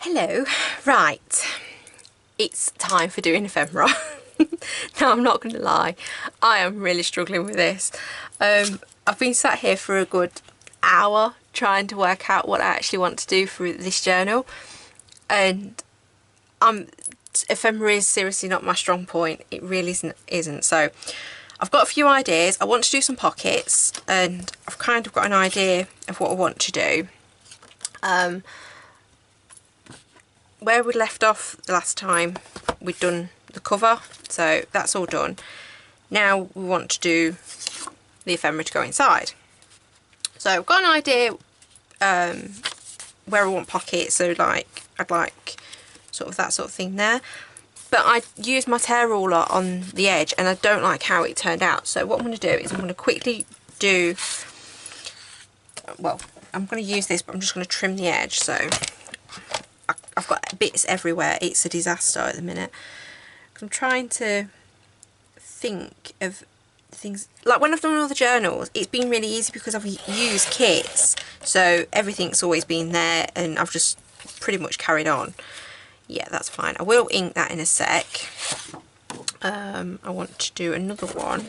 Hello, right, it's time for doing ephemera. Now I'm not going to lie, I am really struggling with this. I've been sat here for a good hour trying to work out what I actually want to do for this journal, and ephemera is seriously not my strong point. It really isn't. So I've got a few ideas. I want to do some pockets, and I've kind of got an idea of what I want to do. Where we left off the last time, we'd done the cover, so that's all done. Now we want to do the ephemera to go inside. So I've got an idea where I want pockets, so like I'd like sort of that sort of thing there. But I used my tear ruler on the edge and I don't like how it turned out. So what I'm going to do is I'm going to quickly do, well, I'm going to use this, but I'm just going to trim the edge. So I've got bits everywhere. It's a disaster at the minute. I'm trying to think of things, like when I've done all the journals, it's been really easy because I've used kits, so everything's always been there and I've just pretty much carried on. Yeah, that's fine. I will ink that in a sec. I want to do another one,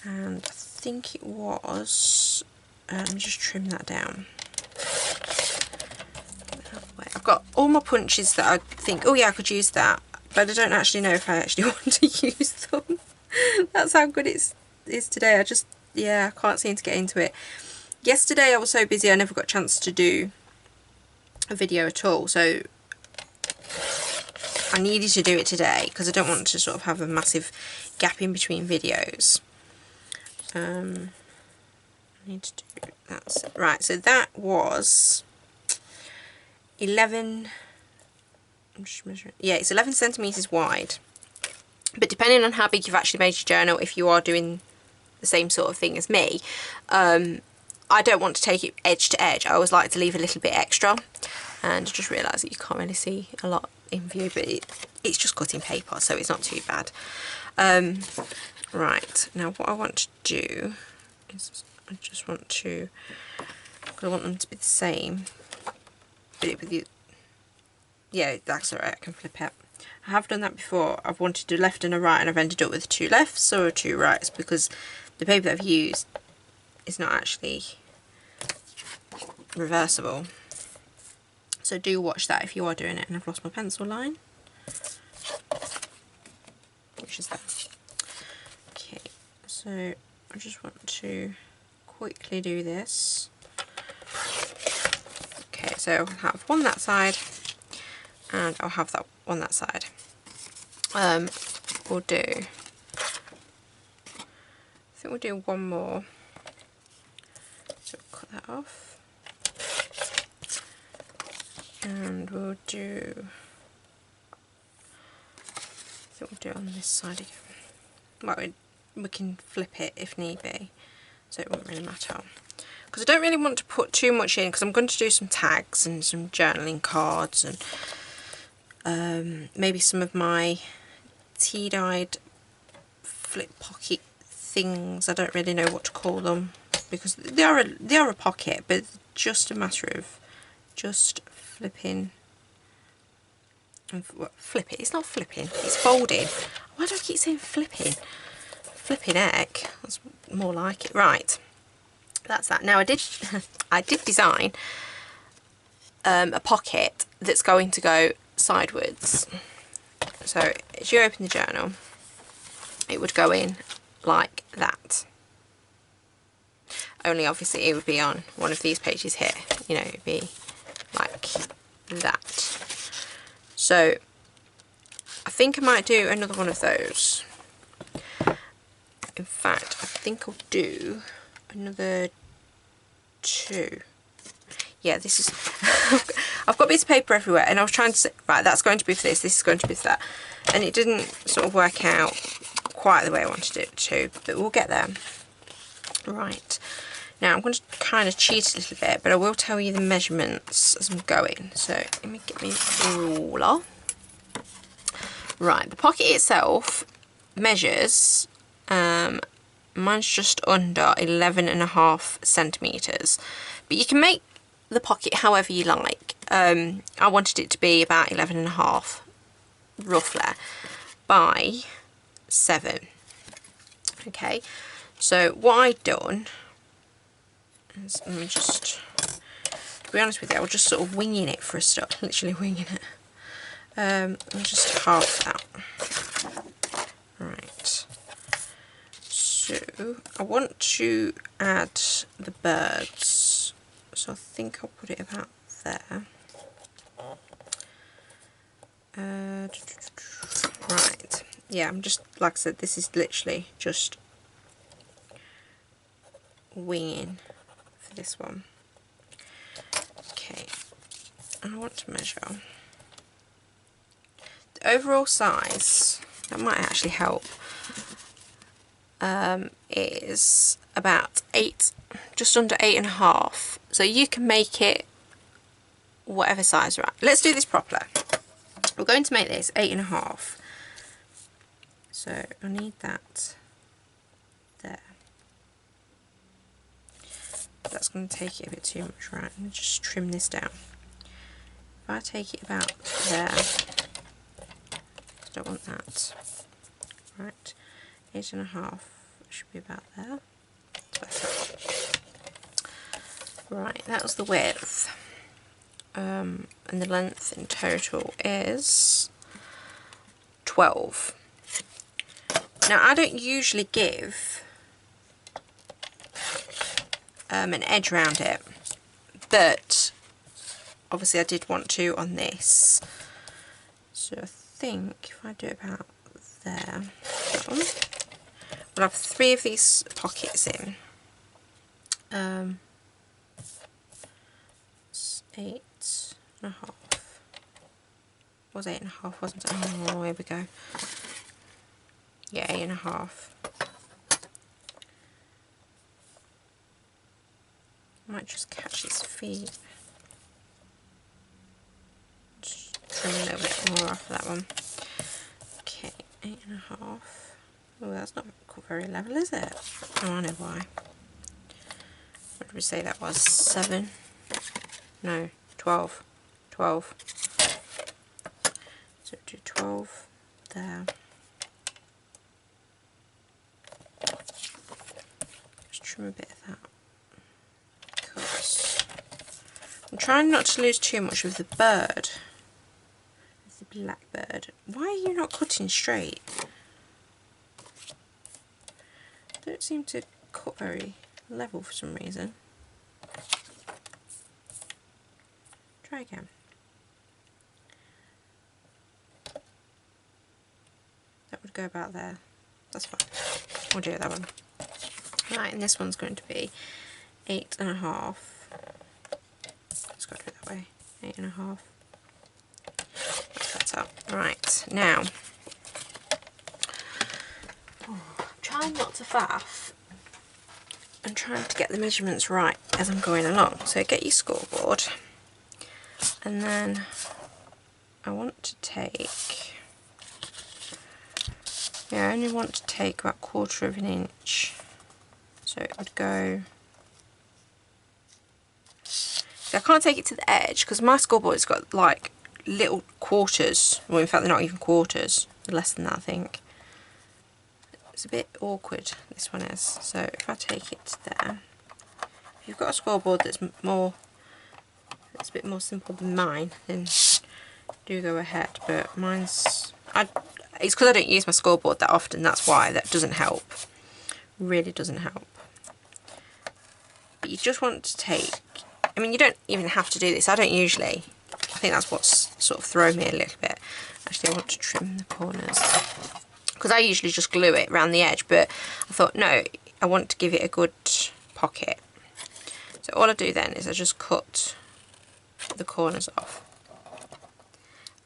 and I think it was, let me just trim that down. I've got all my punches that I think, oh yeah, I could use that, but I don't actually know if I actually want to use them. That's how good it is today. I just, yeah, I can't seem to get into it. Yesterday I was so busy I never got a chance to do a video at all, so I needed to do it today because I don't want to sort of have a massive gap in between videos. I need to do that. Right, so that was 11, I'm just measuring, yeah, it's 11 centimetres wide, but depending on how big you've actually made your journal, if you are doing the same sort of thing as me, I don't want to take it edge to edge. I always like to leave a little bit extra, and I just realised that you can't really see a lot in view, but it's just cutting paper, so it's not too bad. Right, now what I want to do is I just want to, I want them to be the same. With you, yeah, that's alright, I can flip it. I have done that before. I've wanted to do left and a right and I've ended up with 2 lefts or 2 rights because the paper that I've used is not actually reversible. So do watch that if you are doing it. And I've lost my pencil line, which is that. Okay, so I just want to quickly do this. Okay, so I'll have one that side, and I'll have that on that side. We'll do, I think we'll do one more. So cut that off, and we'll do, I think we'll do it on this side again. Well, we can flip it if need be, so it won't really matter. Because I don't really want to put too much in, because I'm going to do some tags and some journaling cards and maybe some of my tea-dyed flip pocket things. I don't really know what to call them because they are a pocket, but it's just a matter of just flipping. Flip it. It's not flipping. It's folding. Why do I keep saying flipping? Flipping heck. That's more like it. Right. That's that. Now I did design a pocket that's going to go sideways. So as you open the journal, it would go in like that. Only obviously it would be on one of these pages here. You know, it'd be like that. So I think I might do another one of those. In fact, I think I'll do another 2. Yeah, this is I've got bits of paper everywhere and I was trying to say, right, that's going to be for this is going to be for that, and it didn't sort of work out quite the way I wanted it to, but we'll get there. Right, now I'm going to kind of cheat a little bit, but I will tell you the measurements as I'm going. So let me get my ruler. Right, the pocket itself measures, mine's just under 11.5 centimetres, but you can make the pocket however you like. I wanted it to be about 11.5 roughly by 7. Okay, so what I'd done is, let me just, to be honest with you, I was just sort of winging it for a start, literally winging it. I'll just half that. Right, so I want to add the birds, so I think I'll put it about there. Right, yeah, I'm just, like I said, this is literally just winging for this one. Okay, and I want to measure the overall size, that might actually help, is about 8, just under 8.5, so you can make it whatever size you're at. Let's do this properly. We're going to make this 8.5, so I need that there. That's going to take it a bit too much, right? Let me just trim this down. If I take it about there, I don't want that. Right, 8.5 should be about there. Right, that was the width. And the length in total is 12. Now I don't usually give an edge around it, but obviously I did want to on this, so I think if I do it about there, we'll have 3 of these pockets in. 8.5. Was 8.5, wasn't it? Oh, here we go. Yeah, 8.5. Might just catch his feet. Just trim a little bit more off of that one. Okay, 8.5. Oh, that's not very level, is it? Oh, I know why. What did we say that was? 7? No, 12. 12. So do 12 there. Just trim a bit of that. Because I'm trying not to lose too much with the bird. With the blackbird. Why are you not cutting straight? Don't seem to cut very level for some reason. Try again. That would go about there. That's fine. We'll do that one. Right, and this one's going to be 8.5. It's got to be that way. 8.5. That's up. Right, now. I'm trying not to faff. I'm trying to get the measurements right as I'm going along. So get your scoreboard. And then I want to take, yeah, I only want to take about 1/4 of an inch. So it would go, so I can't take it to the edge because my scoreboard's got like little quarters. Well, in fact, they're not even quarters, they're less than that, I think. It's a bit awkward, this one is. So if I take it to there, if you've got a scoreboard that's more, it's a bit more simple than mine, then do go ahead, but mine's, it's because I don't use my scoreboard that often, that's why. That doesn't help, really doesn't help. But you just want to take, I mean, you don't even have to do this, I don't usually, I think that's what's sort of thrown me a little bit. Actually, I want to trim the corners, because I usually just glue it around the edge, but I thought, no, I want to give it a good pocket. So all I do then is I just cut the corners off.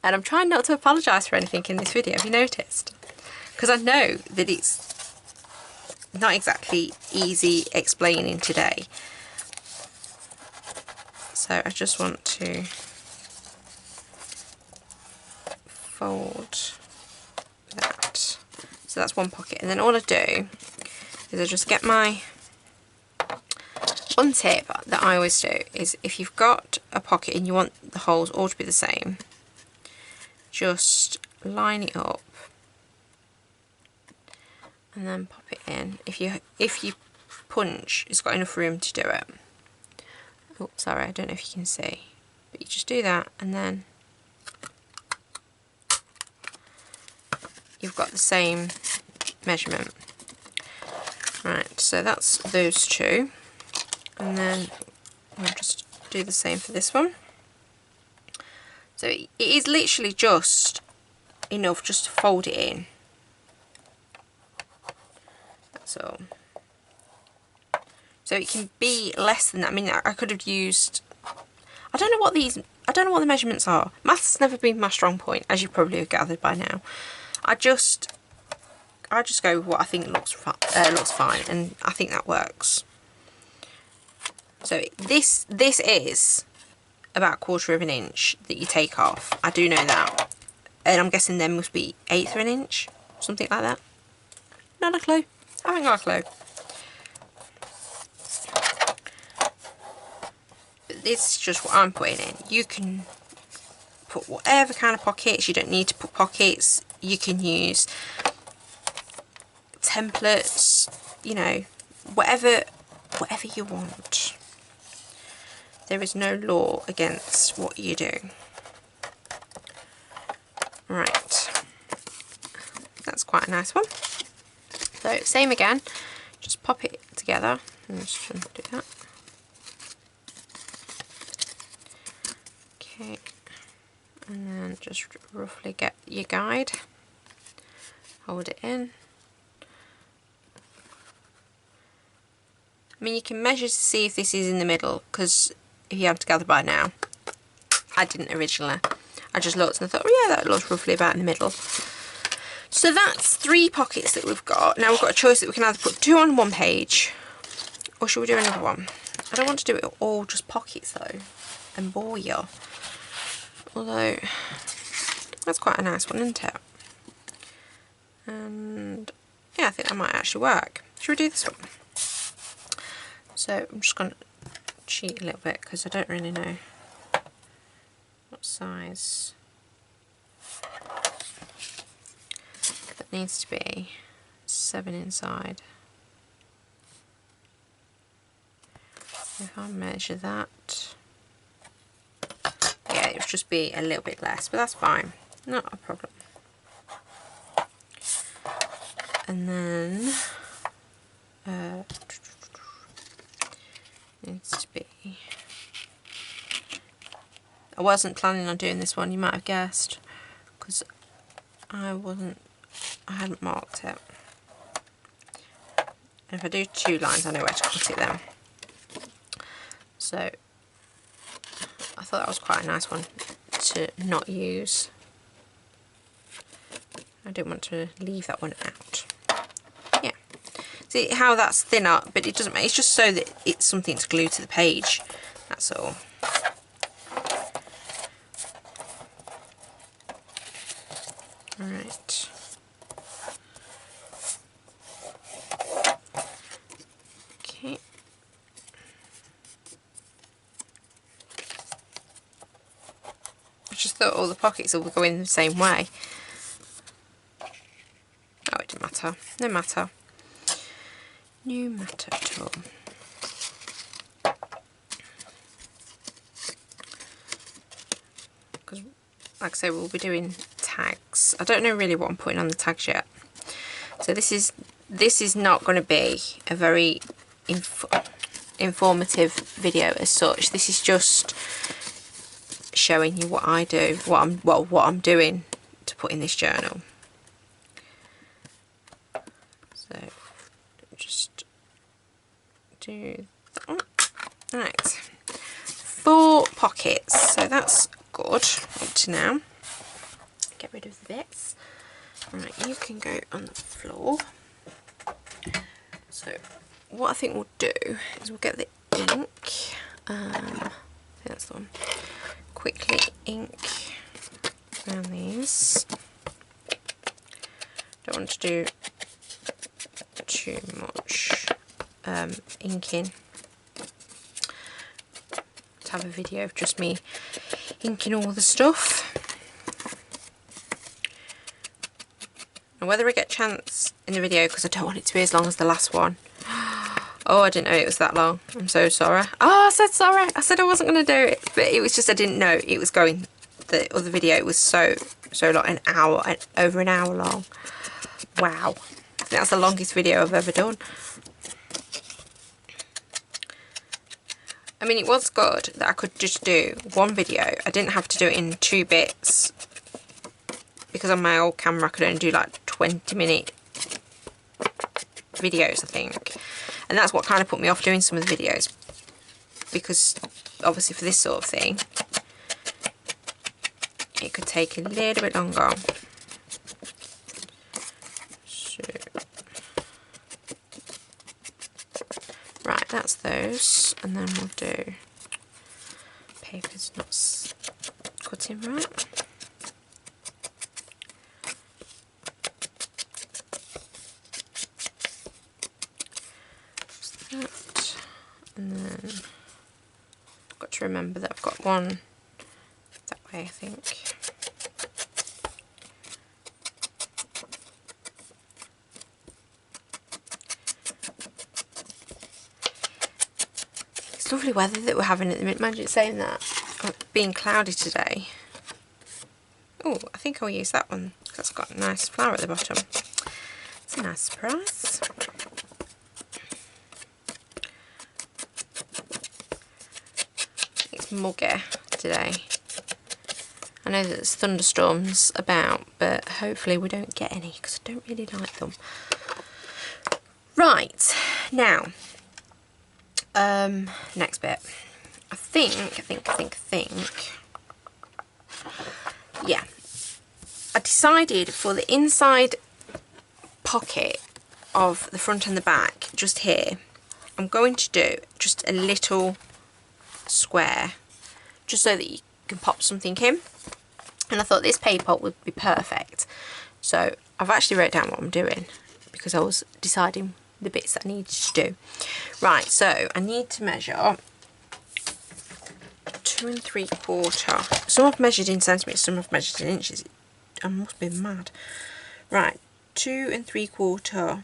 And I'm trying not to apologise for anything in this video, have you noticed? Because I know that it's not exactly easy explaining today. So I just want to fold that. So that's one pocket. And then all I do is I just get my, one tip that I always do is if you've got a pocket and you want the holes all to be the same, just line it up and then pop it in. If you punch, it's got enough room to do it. Oh, sorry, I don't know if you can see, but you just do that and then you've got the same measurement. Right, so that's those two, and then we'll just do the same for this one. So it is literally just enough just to fold it in. That's all. So it can be less than that. I mean, I could have used, I don't know what the measurements are. Maths never been my strong point, as you probably have gathered by now. I just go with what I think looks fine, and I think that works. So this is about 1/4 of an inch that you take off. I do know that, and I'm guessing there must be 1/8 of an inch, something like that. Not a clue. I haven't got a clue. But this is just what I'm putting in. You can put whatever kind of pockets. You don't need to put pockets. You can use templates, you know, whatever you want. There is no law against what you do. Right, that's quite a nice one. So same again, just pop it together. I'm just going to do that. Okay, and then just roughly get your guide, hold it in. I mean, you can measure to see if this is in the middle, because if you haven't gathered by now, I didn't originally. I just looked and I thought, oh yeah, that looks roughly about in the middle. So that's 3 pockets that we've got. Now we've got a choice that we can either put 2 on one page, or should we do another one? I don't want to do it all just pockets though, and bore you. Although, that's quite a nice one, isn't it? And yeah, I think that might actually work. Should we do this one? So I'm just going to cheat a little bit because I don't really know what size that needs to be. 7 inside. If I measure that, yeah, it would just be a little bit less, but that's fine, not a problem. And then needs to be, I wasn't planning on doing this one, you might have guessed, because I hadn't marked it. And if I do 2 lines, I know where to cut it then. So I thought that was quite a nice one to not use. I didn't want to leave that one out. Yeah. See how that's thinner, but it doesn't matter. It's just so that it's something to glue to the page. That's all. Alright. Okay. I just thought all the pockets will go in the same way. Oh, it didn't matter. No matter. No matter at all. Because, like I say, we'll be doing tags. I don't know really what I'm putting on the tags yet. So this is not going to be a very informative video as such. This is just showing you what I do, what I'm doing to put in this journal. So just do that one. Right, 4 pockets, so that's good up to now. Get rid of the bits. Right, you can go on the floor. So what I think we'll do is we'll get the ink. I think that's the one. Quickly ink around these. Don't want to do too much inking. to have a video of just me inking all the stuff. And whether I get a chance in the video, because I don't want it to be as long as the last one. Oh, I didn't know it was that long. I'm so sorry. Oh, I said sorry. I said I wasn't going to do it. But it was just I didn't know it was going. The other video was so long, over an hour long. Wow. I think that's the longest video I've ever done. I mean, it was good that I could just do one video. I didn't have to do it in 2 bits. Because on my old camera I could only do like 20-minute videos, I think. And that's what kind of put me off doing some of the videos. Because obviously for this sort of thing, it could take a little bit longer. So, right, that's those. And then we'll do paper's not cutting right. And then I've got to remember that I've got one that way, I think. It's lovely weather that we're having at the minute. Imagine saying that. Being cloudy today. Oh, I think I'll use that one because it's got a nice flower at the bottom. It's a nice surprise. Muggy today. I know that there's thunderstorms about, but hopefully we don't get any because I don't really like them. Right, now next bit. I think yeah, I decided for the inside pocket of the front and the back, just here, I'm going to do just a little square, just so that you can pop something in. And I thought this paper would be perfect, so I've actually wrote down what I'm doing because I was deciding the bits that I needed to do. Right, so I need to measure 2 3/4. Some I've measured in centimetres, some I've measured in inches. I must be mad. Right, 2 3/4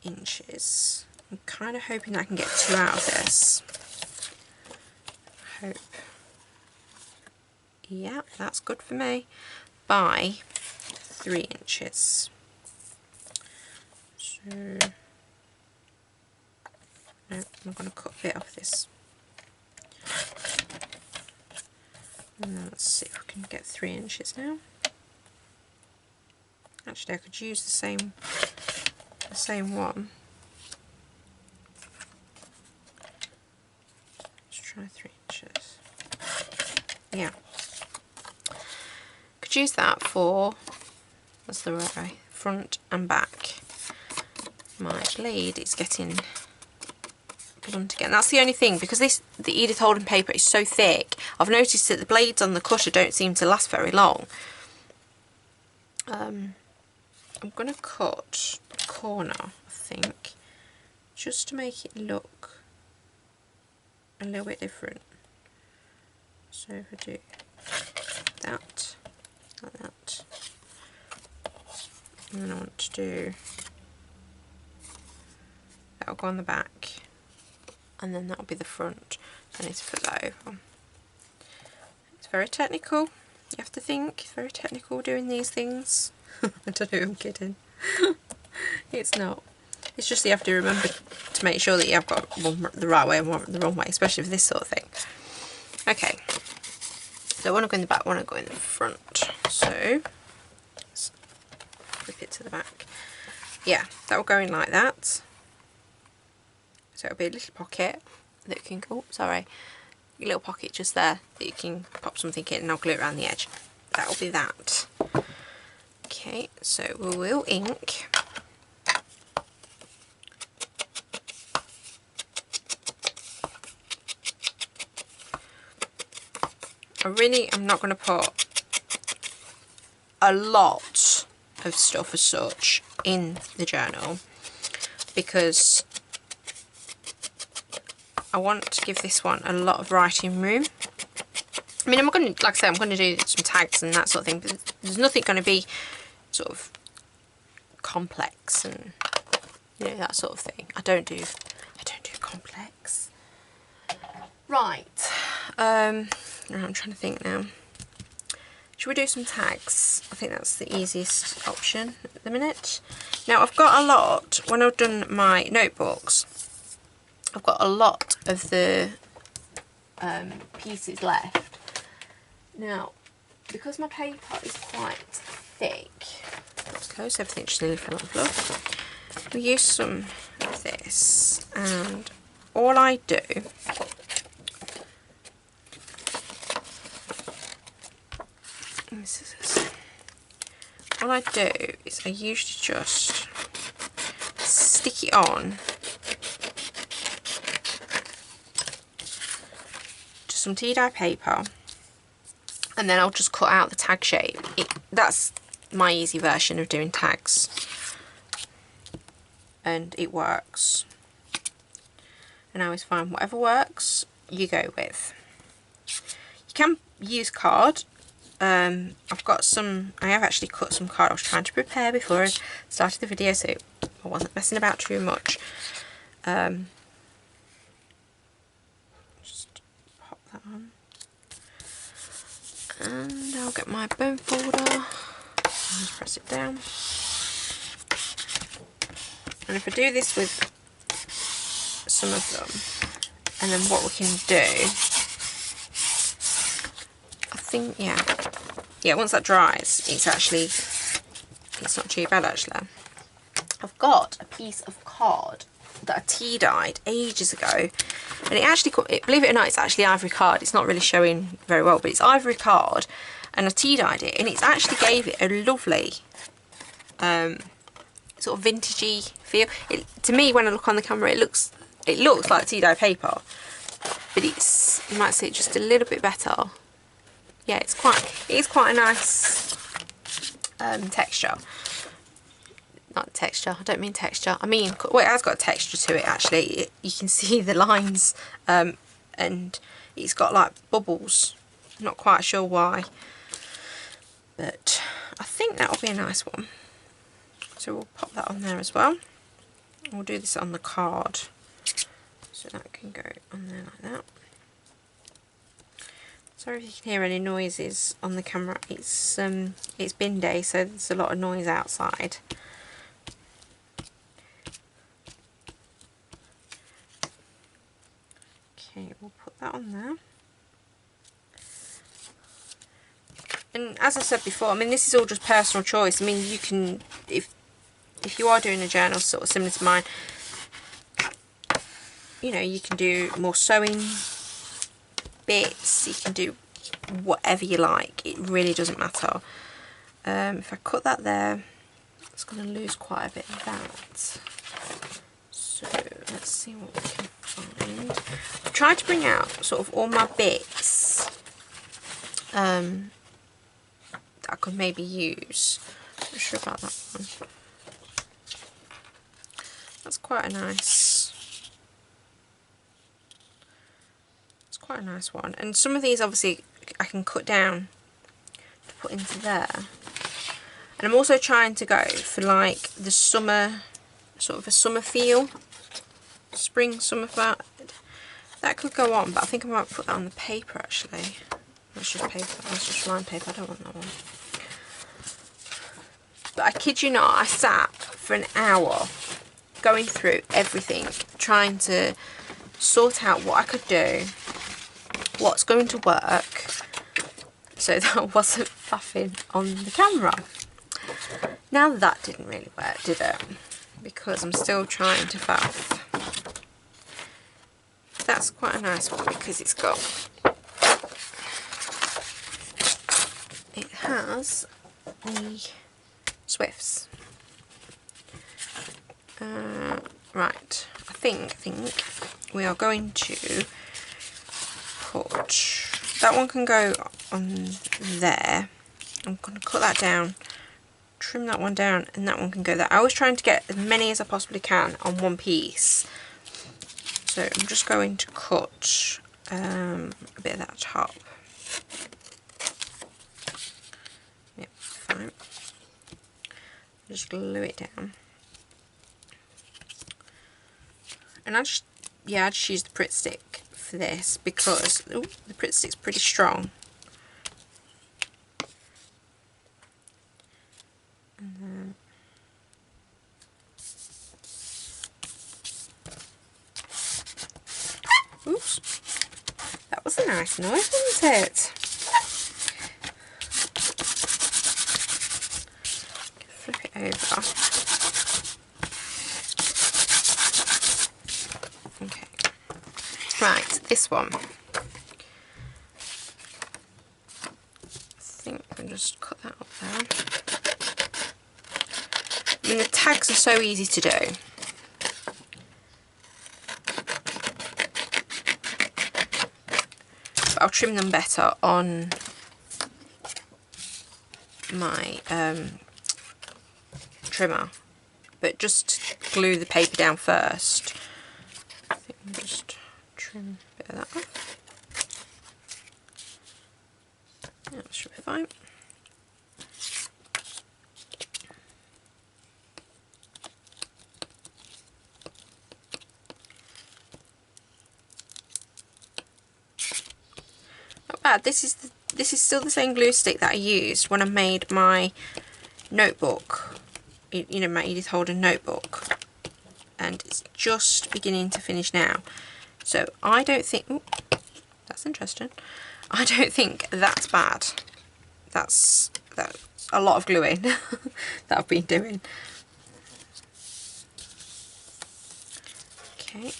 inches. I'm kind of hoping I can get 2 out of this. Hope. Yeah, that's good for me. By 3 inches. So, no, I'm going to cut a bit off this. And then let's see if we can get 3 inches now. Actually, I could use the same one. Let's try 3 inches. Yeah. Could use that for, that's the right way, front and back. My blade is getting blunt again. That's the only thing, because the Edith Holden paper is so thick, I've noticed that the blades on the cutter don't seem to last very long. I'm going to cut the corner, I think, just to make it look a little bit different. So if I do that, like that, and then I want to do, that'll go on the back, and then that'll be the front. I need to put that over. It's very technical, you have to think, it's very technical doing these things. I don't know, I'm kidding. It's not. It's just you have to remember to make sure that you have got one the right way and one the wrong way, especially for this sort of thing. Okay, so one will go in the back, one will go in the front. So let's flip it to the back. Yeah, that will go in like that. So it'll be a little pocket that you can go, sorry, a little pocket just there that you can pop something in, and I'll glue it around the edge. That will be that. Okay, so we will ink. I'm not going to put a lot of stuff as such in the journal, because I want to give this one a lot of writing room. I mean, I'm going to, like I say, I'm going to do some tags and that sort of thing, but there's nothing going to be sort of complex and, you know, that sort of thing. I don't do complex. Right. I'm trying to think now. Should we do some tags? I think that's the easiest option at the minute. Now, I've got a lot, when I've done my notebooks, I've got a lot of the pieces left. Now, because my paper is quite thick, let's close everything, just nearly fell on the floor. We use some of this, and all I do is I usually just stick it on to some tea dye paper, and then I'll just cut out the tag shape. That's my easy version of doing tags, and it works. And I always find whatever works, you go with. You can use card. I've got some, I have actually cut some card. I was trying to prepare before I started the video, so I wasn't messing about too much. Just pop that on. And I'll get my bone folder and just press it down. And if I do this with some of them, and then what we can do, I think, yeah, once that dries, it's not too bad actually. I've got a piece of card that I tea dyed ages ago, and it actually, believe it or not, it's actually ivory card. It's not really showing very well, but it's ivory card, and I tea dyed it, and it's actually gave it a lovely sort of vintagey feel. To me, when I look on the camera, it looks like tea dye paper, but you might see it just a little bit better. Yeah, it is quite a nice texture. Not texture, I don't mean texture. I mean, well, it has got a texture to it actually. You can see the lines, and it's got like bubbles. I'm not quite sure why, but I think that'll be a nice one. So we'll pop that on there as well. We'll do this on the card, so that can go on there like that. Sorry if you can hear any noises on the camera. It's bin day, so there's a lot of noise outside. Okay, we'll put that on there. And as I said before, I mean, this is all just personal choice. I mean, you can, if you are doing a journal sort of similar to mine, you know, you can do more sewing bits, you can do whatever you like. It really doesn't matter. If I cut that there, it's going to lose quite a bit of that. So let's see what we can find. I've tried to bring out sort of all my bits that I could maybe use. I'm not sure about that one. That's quite a nice one. And some of these obviously I can cut down to put into there. And I'm also trying to go for like the summer, sort of a summer feel. Spring, summer vibe. That could go on, but I think I might put that on the paper actually. That's just paper, that's just lined paper, I don't want that one. But I kid you not, I sat for an hour going through everything, trying to sort out what I could do, what's going to work, so that I wasn't faffing on the camera. Now that didn't really work, did it? Because I'm still trying to faff. That's quite a nice one because it has the Swifts. Right, I think we are going to put, that one can go on there. I'm going to cut that down, trim that one down, and that one can go there. I was trying to get as many as I possibly can on one piece, So I'm just going to cut a bit of that top. Yep, fine. Just glue it down. And I just use the Pritt stick for this because the Pritt stick's pretty strong. And then oops, that was a nice noise, wasn't it? Flip it over. Okay. Right, this one. I think I can just cut that up there. I mean, the tags are so easy to do. I'll trim them better on my trimmer, but just glue the paper down first. I think I'll just trim a bit of that off. Yeah, that should be fine. Not bad. This is still the same glue stick that I used when I made my notebook, you know, my Edith Holden notebook, and it's just beginning to finish now. So I don't think, ooh, that's interesting. I don't think that's bad. That's a lot of gluing that I've been doing. Okay.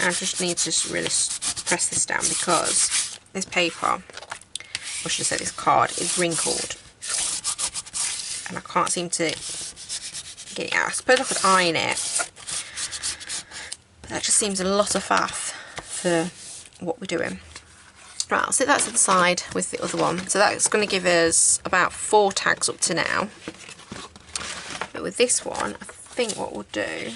I just need to really press this down because this paper, or should I say this card, is wrinkled and I can't seem to get it out. I suppose I could iron it, but that just seems a lot of faff for what we're doing. Right, I'll sit that to the side with the other one. So that's going to give us about 4 tags up to now. But with this one, I think what we'll do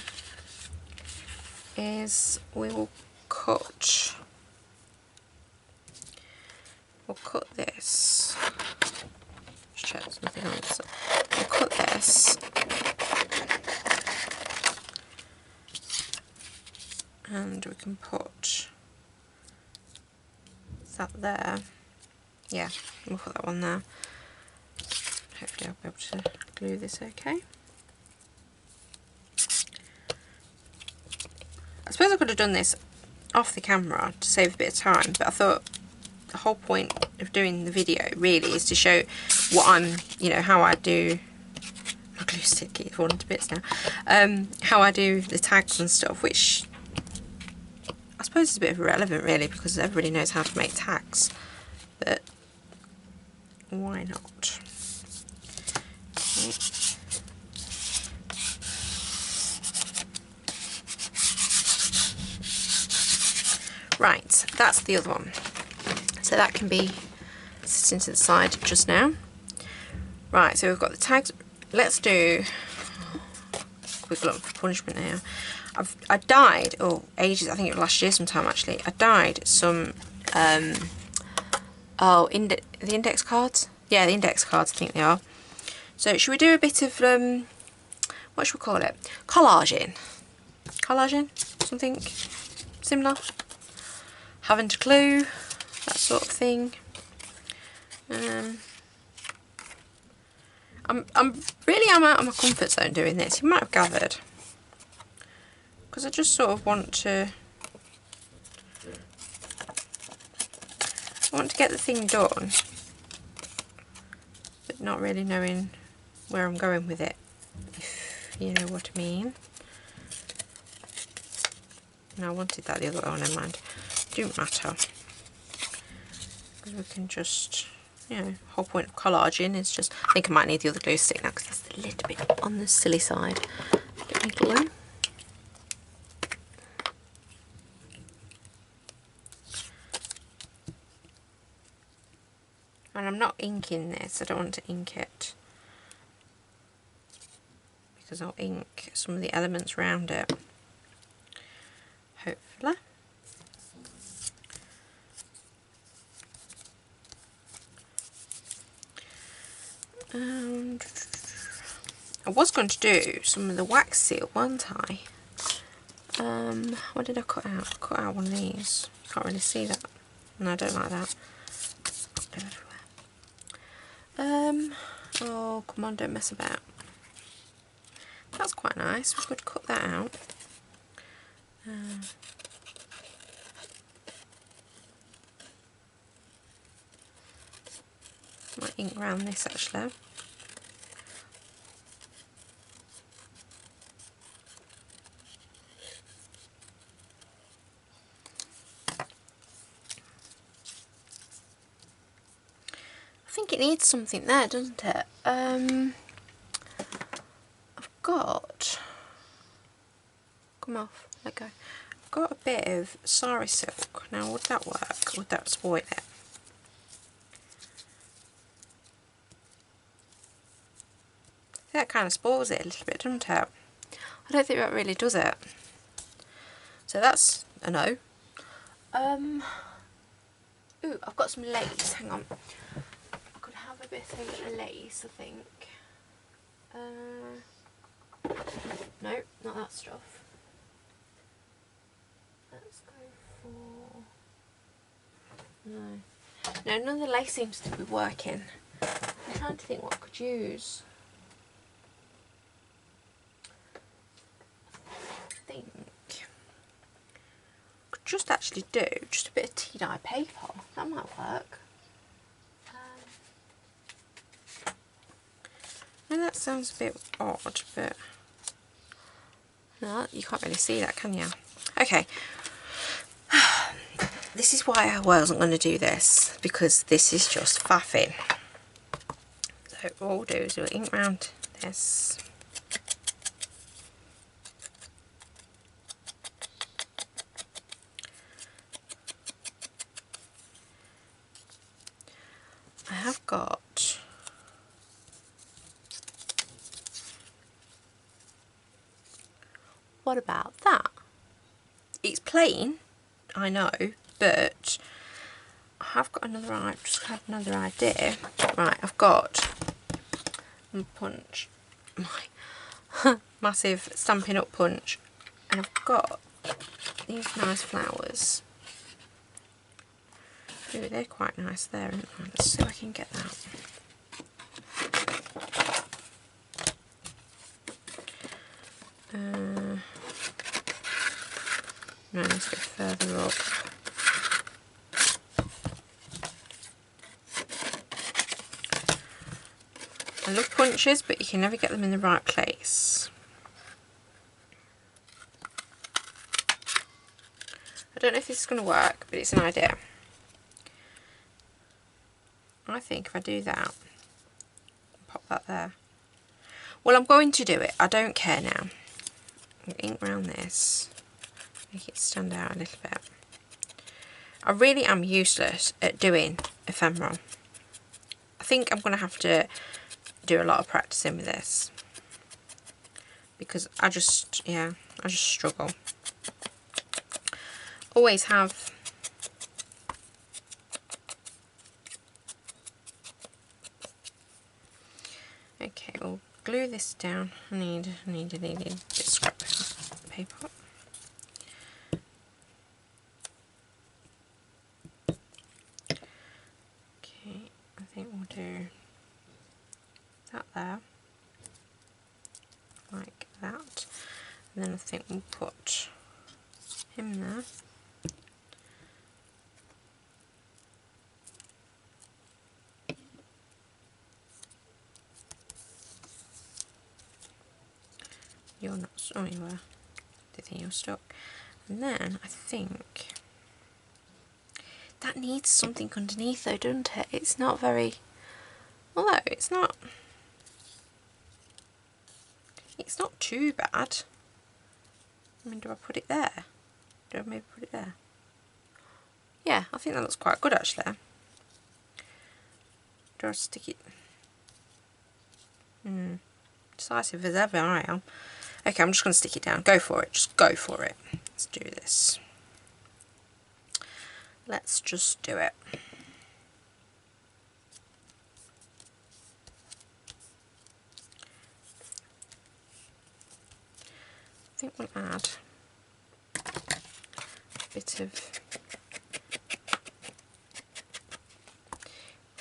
is we'll cut this. Just check there's nothing on this. We'll cut this and we can put that there. Yeah, we'll put that one there. Hopefully I'll be able to glue this okay. I suppose I could have done this off the camera to save a bit of time, but I thought the whole point of doing the video really is to show what I'm, you know, how I do. My glue stick keeps falling to bits now. How I do the tags and stuff, which I suppose is a bit irrelevant really because everybody knows how to make tags, but why not? Okay. Right, that's the other one. So that can be sitting to the side just now. Right, so we've got the tags. Let's do quick look for punishment now. I dyed, ages, I think it was last year sometime actually, I dyed some, the index cards? Yeah, the index cards, I think they are. So should we do a bit of, what should we call it? Collaging? Collaging? Something similar? Haven't a clue, that sort of thing. I'm out of my comfort zone doing this, you might have gathered. Because I just sort of want to get the thing done, but not really knowing where I'm going with it, if you know what I mean. No, I wanted that the other way, never mind. Don't matter. Because we can just, you know, the whole point of collaging is just, I think I might need the other glue stick now because it's a little bit on the silly side. Get my glue. And I'm not inking this. I don't want to ink it because I'll ink some of the elements around it, hopefully. And I was going to do some of the wax seal, weren't I? What did I cut out? I cut out one of these. You can't really see that. No, I don't like that. Oh, come on, don't mess about. That's quite nice. We could cut that out. Might ink around this actually. I think it needs something there, doesn't it? I've got, come off, let go. I've got a bit of sari silk. Now would that work? Would that spoil it? That kind of spoils it a little bit, doesn't it? I don't think that really does it. So that's a no. Ooh, I've got some lace. Hang on. I could have a bit of lace, I think. No, not that stuff. Let's go for... No. No, none of the lace seems to be working. I'm trying to think what I could use. I think I could just actually do just a bit of tea-dye paper. That might work. No, that sounds a bit odd, but no, you can't really see that, can you? Okay. This is why I wasn't going to do this, because this is just faffing. So what we'll do is we'll ink round this. I have got what about that? It's plain, I know, but I have got another idea. Right, I've got a punch, my massive Stampin' Up punch, and I've got these nice flowers. Ooh, they're quite nice there, aren't they? Let's see if I can get that. No, let's get further up. I love punches, but you can never get them in the right place. I don't know if this is going to work, but it's an idea. I think if I do that, pop that there. Well, I'm going to do it. I don't care now. I'll ink around this, make it stand out a little bit. I really am useless at doing ephemera. I think I'm going to have to do a lot of practicing with this, because I just struggle. Always have. Okay, we'll glue this down. I need a bit of scrap paper. Okay, I think we'll do that there, like that, and then I think we'll put him there. You're not, oh you were, I think you're stuck. And then I think that needs something underneath though, doesn't it? It's not very, although it's not too bad. I mean, do I put it there? Do I maybe put it there? Yeah, I think that looks quite good actually. Do I stick it? Decisive as ever I am. Okay, I'm just going to stick it down. Go for it. Just go for it. Let's do this. Let's just do it. I think we'll add a bit of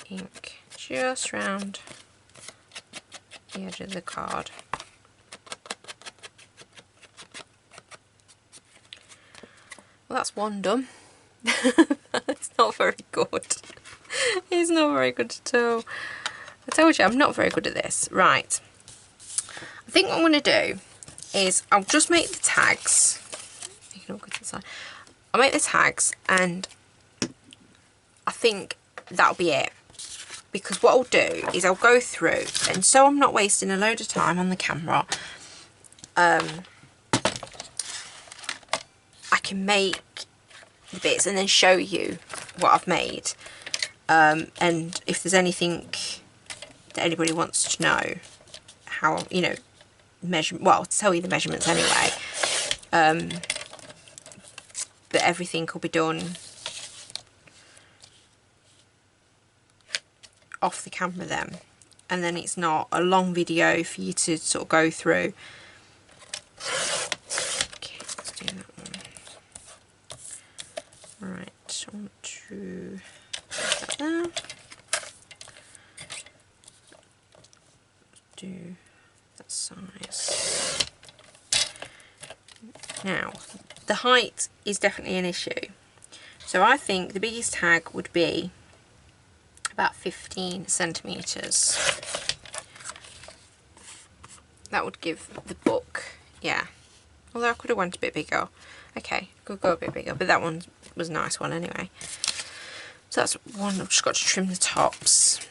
ink just round the edge of the card. Well, that's one done. It's not very good. It's not very good at all. I told you I'm not very good at this. Right. I think what I'm going to do is I'll just make the tags. You can all go to the side. I'll make the tags and I think that'll be it. Because what I'll do is I'll go through, and so I'm not wasting a load of time on the camera, I can make the bits and then show you what I've made. And if there's anything that anybody wants to know, how, you know, well, I'll tell you the measurements anyway. But everything will be done off the camera then, and then it's not a long video for you to sort of go through. Okay, let's do that one. Right, I want to put that there. Do that size. Now, the height is definitely an issue. So I think the biggest tag would be about 15 centimetres. That would give the book, yeah. Although I could have went a bit bigger. Okay, could go a bit bigger, but that one was a nice one anyway. So that's one. I've just got to trim the tops.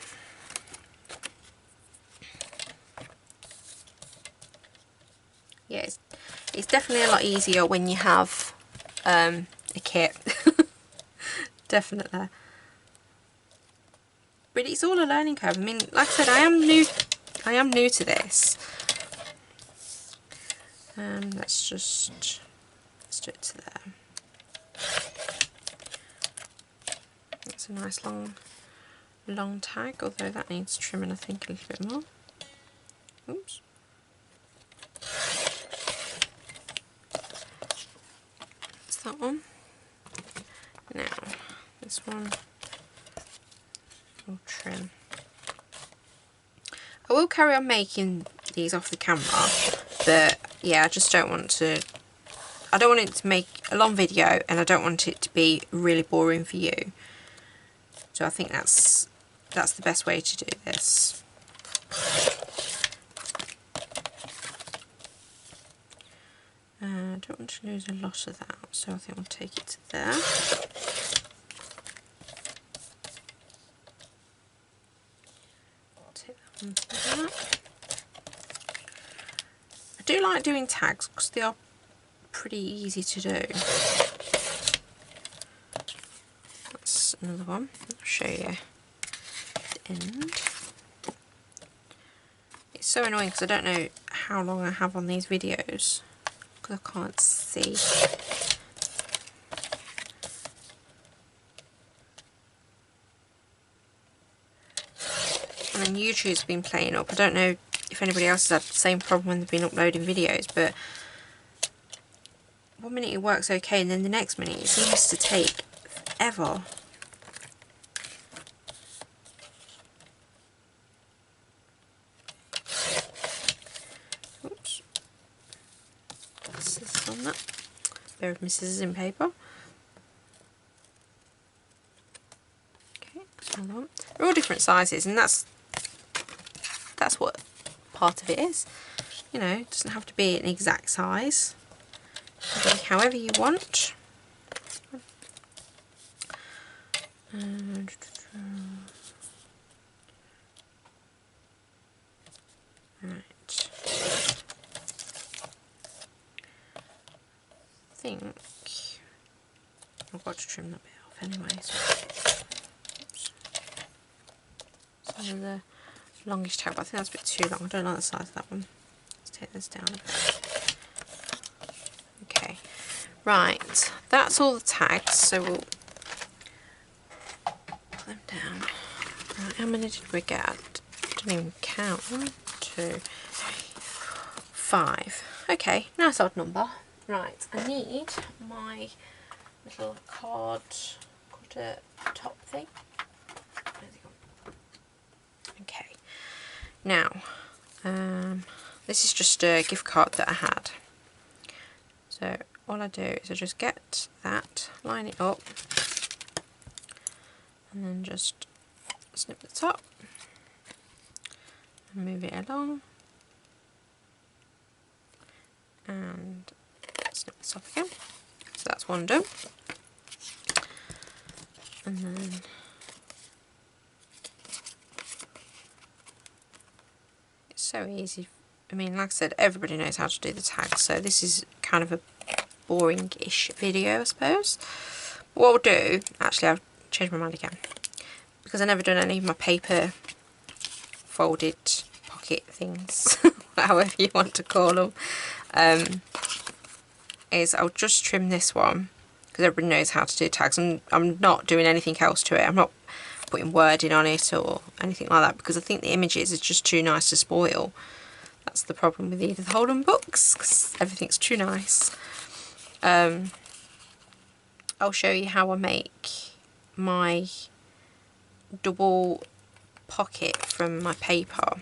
Yeah, it's definitely a lot easier when you have a kit. Definitely. But it's all a learning curve. I mean, like I said, I am new to this. Let's do it to there. That's a nice long tag, although that needs trimming, I think, a little bit more. Oops. That's that one. Now, this one will trim. I will carry on making these off the camera, but yeah, I just don't want to, I don't want it to make a long video, and I don't want it to be really boring for you. So I think that's the best way to do this. I don't want to lose a lot of that, so I think I'll take it to there. Take that one to that. I do like doing tags because they are pretty easy to do. That's another one. I'll show you the end. It's so annoying because I don't know how long I have on these videos because I can't see. And then YouTube's been playing up. I don't know if anybody else has had the same problem when they've been uploading videos, but one minute it works okay and then the next minute it seems to take forever. Oops. Scissors on that. Bear with me, scissors in paper. Okay, that's another one. They're all different sizes, and that's what part of it is. You know, it doesn't have to be an exact size. However you want. Right. I think I've got to trim that bit off anyway. So. Oops. So And the longish tag, but I think that's a bit too long. I don't like the size of that one. Let's take this down a bit. Okay, right, that's all the tags, so we'll put them down. Right, how many did we get? I didn't even count. 1, 2, 3, 5. Okay, nice odd number. Right, I need my little card cutter top thing. Where's it gone? Okay, now this is just a gift card that I had. So all I do is I just get that, line it up, and then just snip the top and move it along, and snip this off again. So that's one done. And then it's so easy. I mean, like I said, everybody knows how to do the tags, so this is kind of a boring-ish video, I suppose. What I'll do, actually I've changed my mind again, because I've never done any of my paper folded pocket things, however you want to call them, is I'll just trim this one, because everybody knows how to do tags, and I'm not doing anything else to it. I'm not putting wording on it or anything like that, because I think the images is just too nice to spoil. That's the problem with the Edith Holden books, because everything's too nice. I'll show you how I make my double pocket from my paper,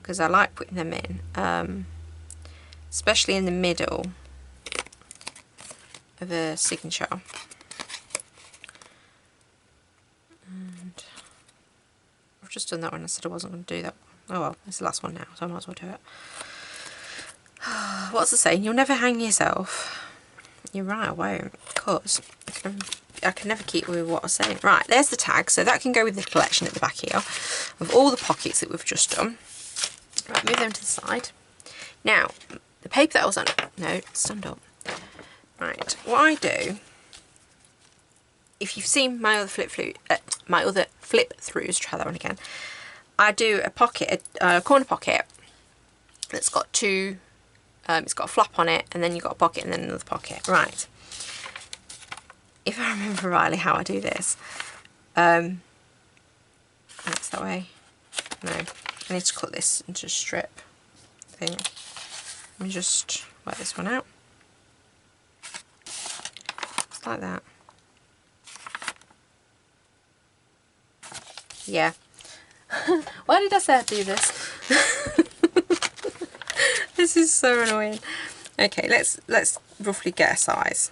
because I like putting them in, especially in the middle of a signature. And I've just done that one. I said I wasn't going to do that one. Oh well, it's the last one now, so I might as well do it. What's the saying? You'll never hang yourself. You're right, I won't, because I can never keep with what I was saying. Right, there's the tag, so that can go with the collection at the back here of all the pockets that we've just done. Right, move them to the side. Now, the paper that I was on, no, stand up. Right, what I do, if you've seen my other flip throughs, try that one again. I do a pocket, a corner pocket that's got two. It's got a flap on it, and then you've got a pocket and then another pocket. Right. If I remember rightly how I do this. That's that way. No. I need to cut this into a strip thing. Let me just work this one out. Just like that. Yeah. Why did I say I'd do this? This is so annoying. Okay, let's roughly get a size.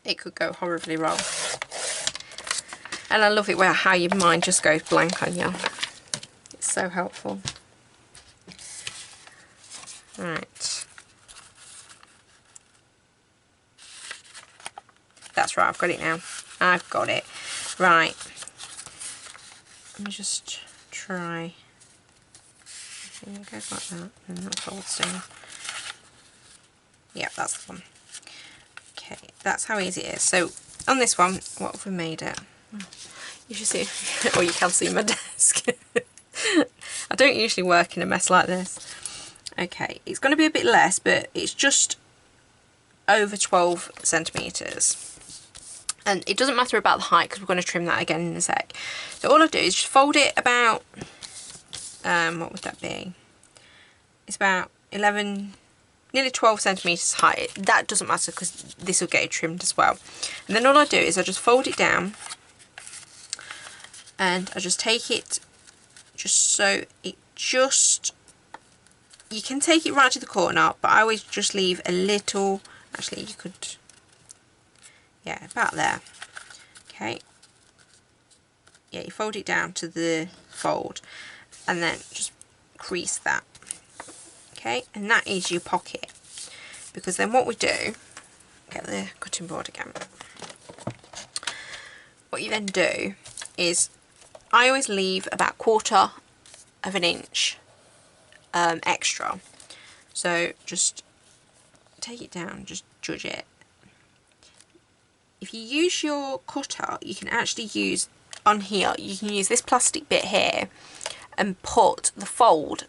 It could go horribly wrong. And I love it where how your mind just goes blank on you. It's so helpful. Right. That's right, I've got it now. I've got it. Right. Let me just try. It goes like that, and that folds down. Yeah, that's the one. Okay, that's how easy it is. So on this one, what have we made it? You should see, or you can see my desk. I don't usually work in a mess like this. Okay, it's going to be a bit less, but it's just over 12 centimetres. And it doesn't matter about the height, because we're going to trim that again in a sec. So all I do is just fold it about, what would that be? It's about 11, nearly 12 centimetres high. That doesn't matter, because this will get trimmed as well. And then all I do is I just fold it down, and I just take it just so it just, you can take it right to the corner, but I always just leave a little, actually you could, yeah, about there. Okay. Yeah, you fold it down to the fold, and then just crease that. Okay, and that is your pocket. Because then what we do, get the cutting board again. What you then do is, I always leave about 1/4 of an inch extra. So just take it down, just judge it. If you use your cutter, you can actually use on here, you can use this plastic bit here and put the fold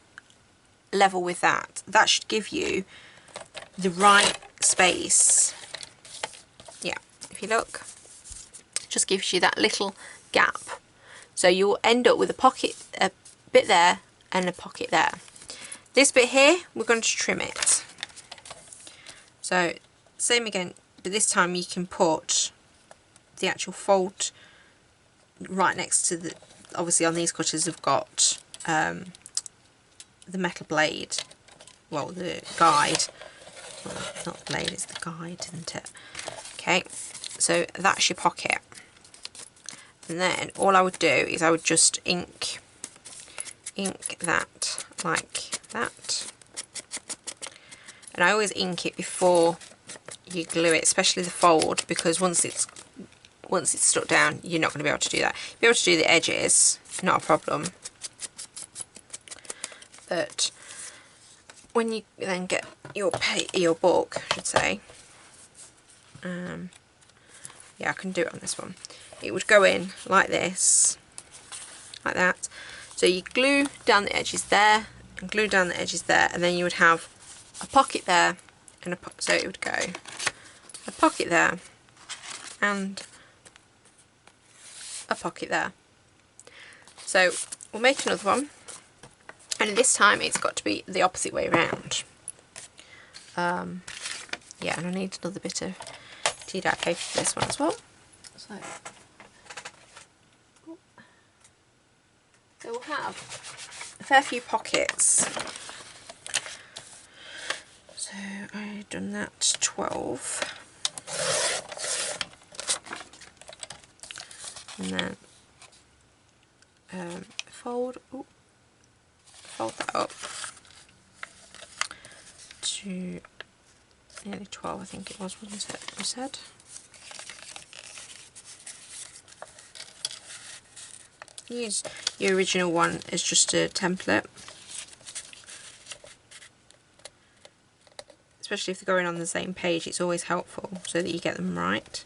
level with that. That should give you the right space. Yeah, if you look, it just gives you that little gap. So you'll end up with a pocket, a bit there and a pocket there. This bit here, we're going to trim it. So same again, but this time you can put the actual fold right next to the, obviously on these cutters have got the metal blade, well, the guide, well, not the blade, it's the guide, isn't it? Okay, so that's your pocket. And then all I would do is I would just ink that like that. And I always ink it before you glue it, especially the fold, because once it's stuck down, you're not going to be able to do that. You'll be able to do the edges, not a problem. But when you then get your book, I should say, yeah, I can do it on this one. It would go in like this, like that. So you glue down the edges there, and glue down the edges there, and then you would have a pocket there, and so it would go a pocket there, and a pocket there. So we'll make another one, and this time it's got to be the opposite way around. Yeah, and I need another bit of tea-dye paper for this one as well. So we'll have a fair few pockets. So I've done that 12. And then fold that up to nearly 12, I think it was, wasn't it? I said. Use your original one as just a template, especially if they're going on the same page. It's always helpful so that you get them right.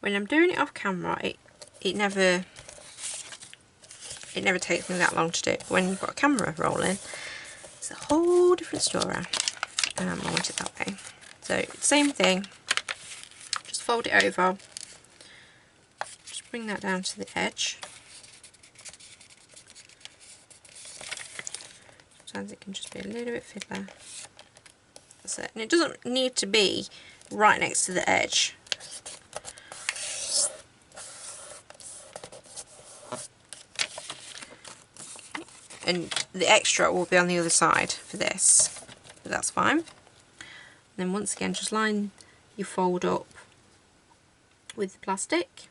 When I'm doing it off camera, it never takes me that long to do. When you've got a camera rolling, it's a whole different story. I want it that way. So same thing, just fold it over, just bring that down to the edge. Sometimes it can just be a little bit fiddler. That's it. And it doesn't need to be right next to the edge. And the extra will be on the other side for this, but that's fine. Then once again, just line your fold up with the plastic,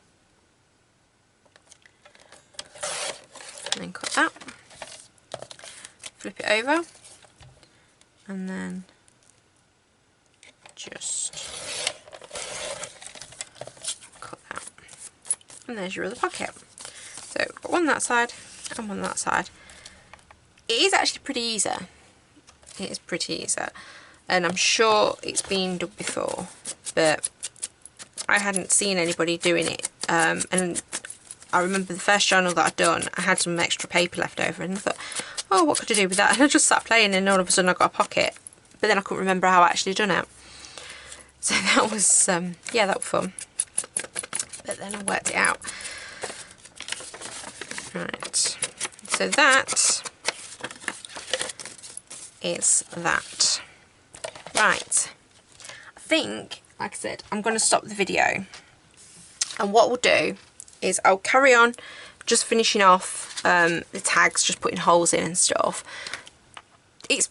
and then cut that, flip it over, and then just cut that. And there's your other pocket. So got one that side and one that side. It is actually pretty easy. It is pretty easy. And I'm sure it's been done before, but I hadn't seen anybody doing it. And I remember the first journal that I'd done, I had some extra paper left over, and I thought, oh, what could I do with that? And I just sat playing, and all of a sudden I got a pocket. But then I couldn't remember how I actually done it. So that was, yeah, that was fun. But then I worked it out. Right. So that is that. Right, I think, like I said, I'm going to stop the video, and what we'll do is I'll carry on just finishing off the tags, just putting holes in and stuff. It's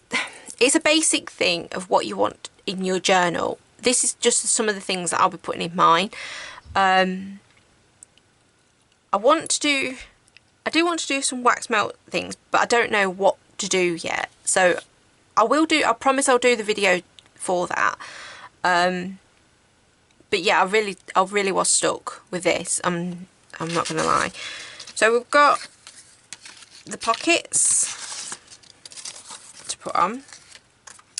a basic thing of what you want in your journal. This is just some of the things that I'll be putting in mine. I do want to do some wax melt things, but I don't know what to do yet. So I promise I'll do the video for that. But yeah, I really was stuck with this. I'm not gonna lie. So we've got the pockets to put on,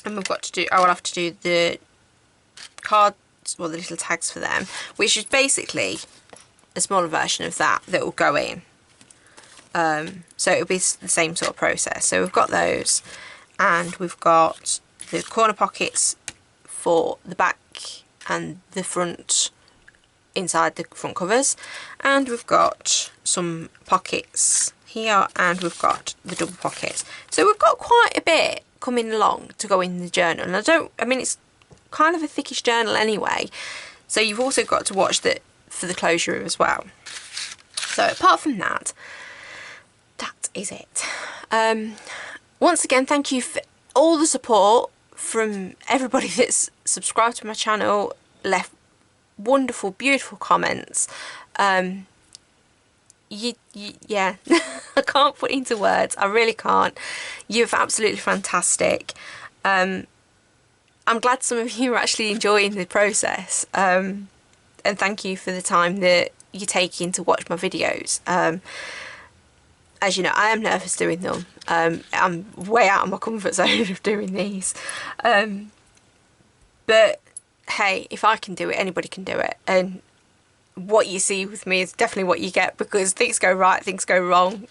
and we've got to do, I will have to do the cards, well, the little tags for them, which is basically a smaller version of that will go in. So it'll be the same sort of process. So we've got those, and we've got the corner pockets for the back and the front, inside the front covers, and we've got some pockets here, and we've got the double pockets. So we've got quite a bit coming along to go in the journal, and I mean it's kind of a thickish journal anyway, so you've also got to watch that for the closure as well. So apart from that, that is it. Once again, thank you for all the support from everybody that's subscribed to my channel, left wonderful, beautiful comments. Yeah, I can't put into words, I really can't. You're absolutely fantastic. I'm glad some of you are actually enjoying the process, and thank you for the time that you're taking to watch my videos. As you know, I am nervous doing them. I'm way out of my comfort zone of doing these, but hey, if I can do it, anybody can do it. And what you see with me is definitely what you get, because things go right, things go wrong.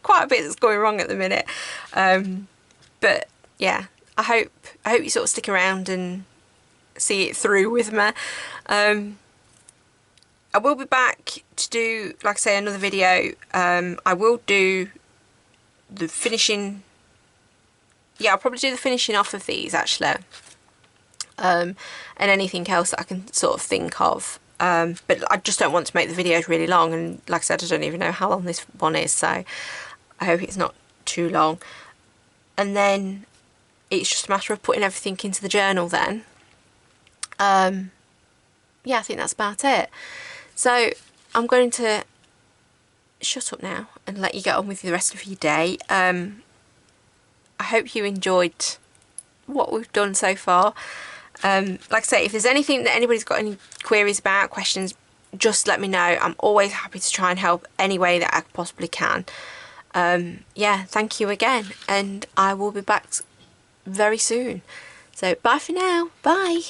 Quite a bit that's going wrong at the minute, but yeah, I hope you sort of stick around and see it through with me. I will be back to do, like I say, another video. I will do the finishing. Yeah, I'll probably do the finishing off of these actually, and anything else that I can sort of think of. But I just don't want to make the videos really long, and like I said, I don't even know how long this one is, so I hope it's not too long. And then it's just a matter of putting everything into the journal then. Yeah, I think that's about it. So I'm going to shut up now and let you get on with the rest of your day. I hope you enjoyed what we've done so far. Like I say, if there's anything that anybody's got any queries about, questions, just let me know. I'm always happy to try and help any way that I possibly can. Yeah, thank you again, and I will be back very soon. So bye for now. Bye.